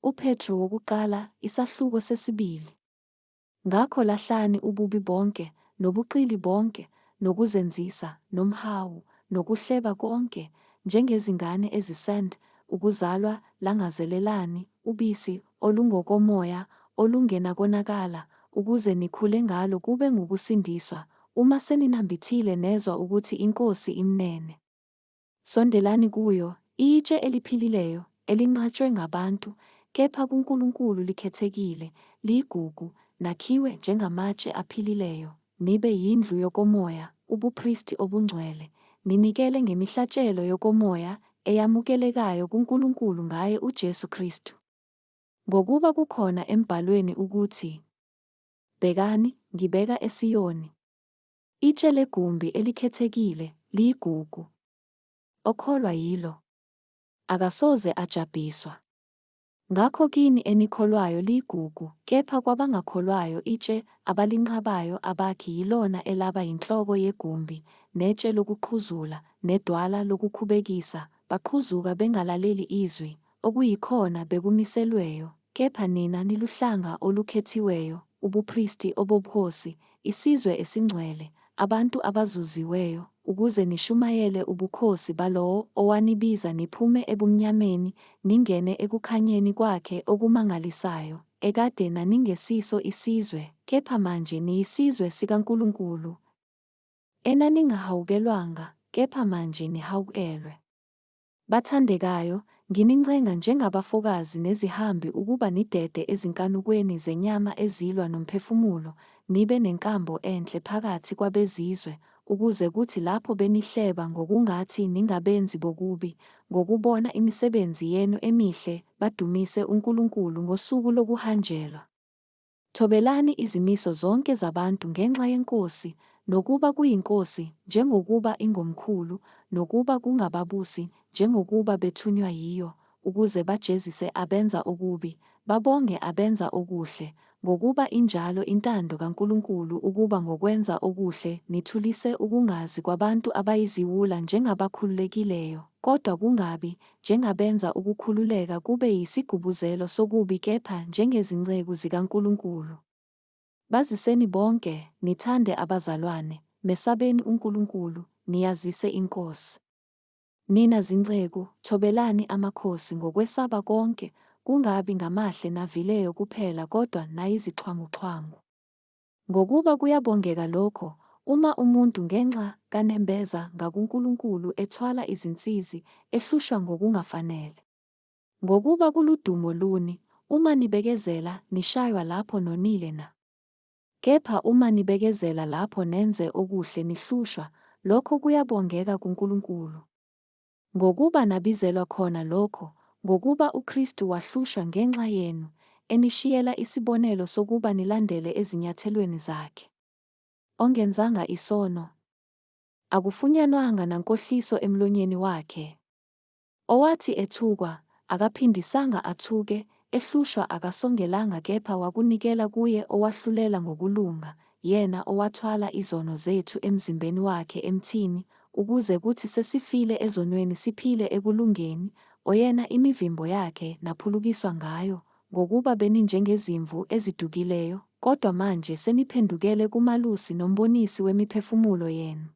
uPetru wokuqala, isahluko sesibili. Ngakho lahlani ububi bonke, nobuqili bonke, nokuzenzisa, nomhawu, nokuhleba konke, njengezingane ezisand, ukuzalwa langazelelani, ubisi olungokomoya, olungenakonakala, ukuze nikhule ngalo kube ngukusindiswa, uma seninambithile nezwa ukuthi iNkosi imnene. Sondelani kuyo, itshe eliphilileyo, elinqatshwe ngabantu, kepha kuNkulunkulu likhethekile, ligugu, nakhiwe njengamatshe aphilileyo, nibe yindlu yokomoya, ubupristi obungcwele, ninikele ngemihlatshelo yokomoya, eyamukelekayo kuNkulunkulu ngaye uJesu Kristu. Ngokuba kukhona embhalweni ukuthi, "Bhekani, ngibeka eSiyoni itshe legumbi elikhethekile, ligugu. Okholwa yilo akasoze ajabhiswa." Ngakho kini enikholwayo ligugu, kepha kwabangakholwayo itshe abalinqabayo abakhi yilona elaba yinhloko yegumbi, netshe lokuqhuzula, nedwala lokukhubekisa, baqhuzuka bengalaleli izwi, okuyikhona bekumiselweyo, kepha nina niluhlanga olukhethiweyo, ubupristi obukhosi, isizwe esingcwele, abantu abazuziweyo, ukuze nishumayele ubukhosi balowo owanibiza niphume ebumnyameni ningene ekukhanyeni kwakhe okumangalisayo, ekade naningesiso isizwe, kepha manje niyisizwe sikaNkulunkulu. Enaningahawukelwanga, kepha manje nihawukelwe. Bathandekayo, nginincenga njengabafokazi nezihambi ukuba nidede ezinkanukweni zenyama ezilwa nomphefumulo, nibe nenkambo enhle phakathi kwabezizwe, ukuze kuthi lapho benihleba ngokungathi ningabenzi bokubi, ngokubona imisebenzi yenu emihle badumise uNkulunkulu ngosuku lokuhanjelwa. Thobelani izimiso zonke zabantu ngenxa yeNkosi, nokuba kuyinkosi njengokuba ingomkhulu, nokuba kungababusi njengokuba bethunywa yiyo, ukuze bajezise abenza okubi, babonge abenza okuhle, ngokuba injalo intando kaNkulunkulu ukuba ngokwenza okuhle nithulise ukungazi kwabantu abayiziwula njengabakhululekileyo, kodwa kungabi njengabenza ukukhululeka kube yisigubuzelo sokubi kepha njengezinceku zikaNkulunkulu. Baziseni bonke, nithande abazalwane, mesabeni uNkulunkulu, niyazise iNkosi. Nina zinceku, thobelani amakhosi ngokwesaba konke, kungabi ngamahle navileyo kuphela kodwa nayizixhwanguxhwangu. Ngokuba kuyabongeka lokho, uma umuntu ngenxa kanembeza ngakuNkulunkulu ethwala izinsizi, ehlushwa ngokungafanele. Ngokuba kuludumo luni, uma nibekezela, nishaywa lapho nonile na. Kepha uma nibekezela lapho nenze okuhle nihlushwa, lokho kuyabongeka kuNkulunkulu. Ngokuba nabizelwa khona lokho, ngokuba uKristu wahlushwa ngenxa yenu, enishiyela isibonelo sokuba nilandele ezinyathelweni zakhe. Ongenzanga isono, akufunyanwanga nankohliso emlonyeni wakhe. Owathi ethukwa, akaphindisanga athuke, ehlushwa akasongelanga kepha wakunikela kuye owahlulela ngokulunga, yena owathwala izono zethu emzimbeni wakhe emthini, ukuze kuthi sesifile ezonweni siphile ekulungeni, oyena imivimbo yakhe naphulukiswa ngayo, ngokuba beninjengezimvu ezidukileyo, kodwa manje seniphendukele kuMalusi noMbonisi wemiphefumulo yenu.